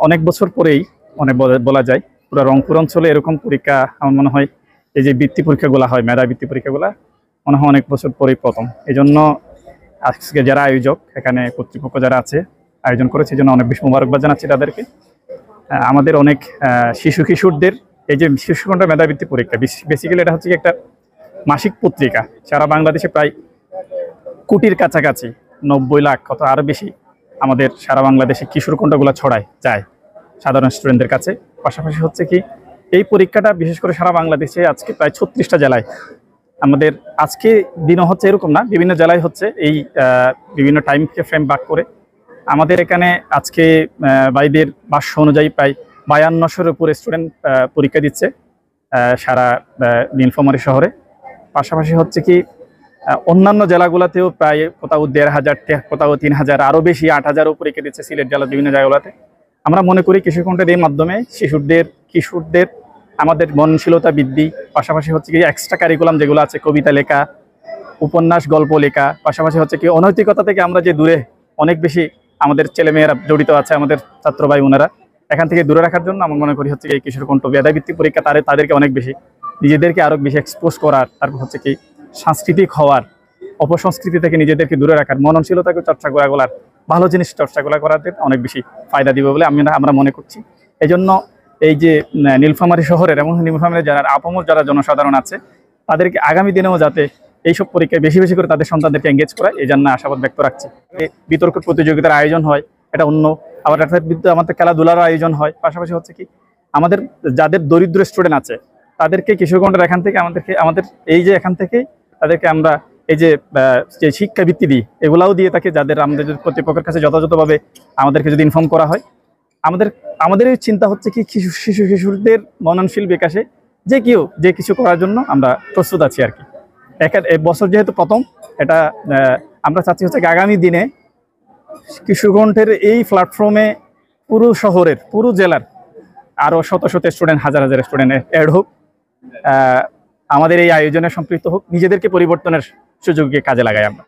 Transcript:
অনেক বছর পরেই বলা যায় পুরো রংপুর অঞ্চলে এরকম পরীক্ষা আমার মনে হয় এই যে বৃত্তি পরীক্ষাগুলো হয়, মেধা বৃত্তি পরীক্ষাগুলো মনে হয় অনেক বছর পরেই প্রথম। এই জন্য আজকে যারা আয়োজক, এখানে কর্তৃপক্ষ যারা আছে আয়োজন করেছে, এই জন্য অনেক বেশি মোবারকবাদ জানাচ্ছি তাদেরকে। আমাদের অনেক শিশু কিশোরদের এই যে শিশুকণ্ঠ মেধাবৃত্তি পরীক্ষা, বেসিক্যালি এটা হচ্ছে একটা মাসিক পত্রিকা। সারা বাংলাদেশে প্রায় কোটির কাছাকাছি 90 লাখ কত আরো বেশি আমাদের সারা বাংলাদেশে কিশোর কণ্ঠগুলো ছড়ায় যায় সাধারণ স্টুডেন্টদের কাছে। পাশাপাশি হচ্ছে কি এই পরীক্ষাটা বিশেষ করে সারা বাংলাদেশে আজকে প্রায় 36টা জেলায় আমাদের আজকে দিনও হচ্ছে, এরকম না, বিভিন্ন জেলায় হচ্ছে। এই বিভিন্ন টাইমকে ফ্রেম ভাগ করে আমাদের এখানে আজকে ভাইদের ভাষ্য অনুযায়ী প্রায় 5200-এর উপরে স্টুডেন্ট পরীক্ষা দিচ্ছে সারা নীলফামারী শহরে। পাশাপাশি হচ্ছে কি অন্যান্য জেলাগুলোতেও প্রায় কোথাও 1500, কোথাও 3000, আরও বেশি 8000-ও পরীক্ষা দিচ্ছে সিলেট জেলার বিভিন্ন জায়গাগুলোতে। আমরা মনে করি কিশোরকণ্ঠের এই মাধ্যমে কিশোরদের আমাদের মননশীলতা বৃদ্ধি, পাশাপাশি হচ্ছে কি এক্সট্রা কারিকুলাম যেগুলো আছে, কবিতা লেখা, উপন্যাস, গল্প লেখা, পাশাপাশি হচ্ছে কি অনৈতিকতা থেকে আমরা যে দূরে অনেক বেশি আমাদের ছেলেমেয়েরা জড়িত আছে, আমাদের ছাত্র ভাই বোনেরা, এখান থেকে দূরে রাখার জন্য আমি মনে করি হচ্ছে এই কিশোরকণ্ঠ মেধাবৃত্তি পরীক্ষা তাদেরকে অনেক বেশি নিজেদেরকে আরো বেশি এক্সপোজ করার, তারপর হচ্ছে কি সাংস্কৃতিক হওয়ার, অপসংস্কৃতি থেকে নিজেদেরকে দূরে রাখার, মননশীলতাকে চর্চা করার, ভালো জিনিস চর্চাগুলো করার অনেক বেশি ফায়দা দিবে বলে আমরা মনে করছি। এই জন্য এই যে নীলফামারী শহরের এবং নীলফামারী যারা আপামর যারা জনসাধারণ আছে তাদেরকে আগামী দিনেও যাতে এইসব পরীক্ষায় বেশি বেশি করে তাদের সন্তানদেরকে এঙ্গেজ করায়, এই জন্য আশাবাদ ব্যক্ত রাখছি। বিতর্ক প্রতিযোগিতার আয়োজন হয়, এটা অন্য। আবার আমাদের খেলাধুলারও আয়োজন হয়। পাশাপাশি হচ্ছে কি আমাদের যাদের দরিদ্র স্টুডেন্ট আছে তাদেরকে কিশোরগঞ্জের এখান থেকে আমাদের এই যে এখান থেকে তাদেরকে আমরা এই যে শিক্ষাবৃত্তি দিই, এগুলাও দিয়ে থাকে, যাদের আমাদের কর্তৃপক্ষের কাছে যথাযথভাবে আমাদেরকে যদি ইনফর্ম করা হয়। আমাদের এই চিন্তা হচ্ছে কি শিশুদের মননশীল বিকাশে যে কিছু করার জন্য আমরা প্রস্তুত আছি আর কি। বছর যেহেতু প্রথম, এটা আমরা চাচ্ছি হচ্ছে আগামী দিনে কিশোরগঞ্জের এই প্ল্যাটফর্মে পুরো শহরের, পুরো জেলার আরো শত শত স্টুডেন্ট, হাজার হাজার স্টুডেন্ট অ্যাড হোক, আমাদের এই আয়োজনে সম্পৃক্ত হোক, নিজেদেরকে পরিবর্তনের সুযোগকে কাজে লাগাই আমরা।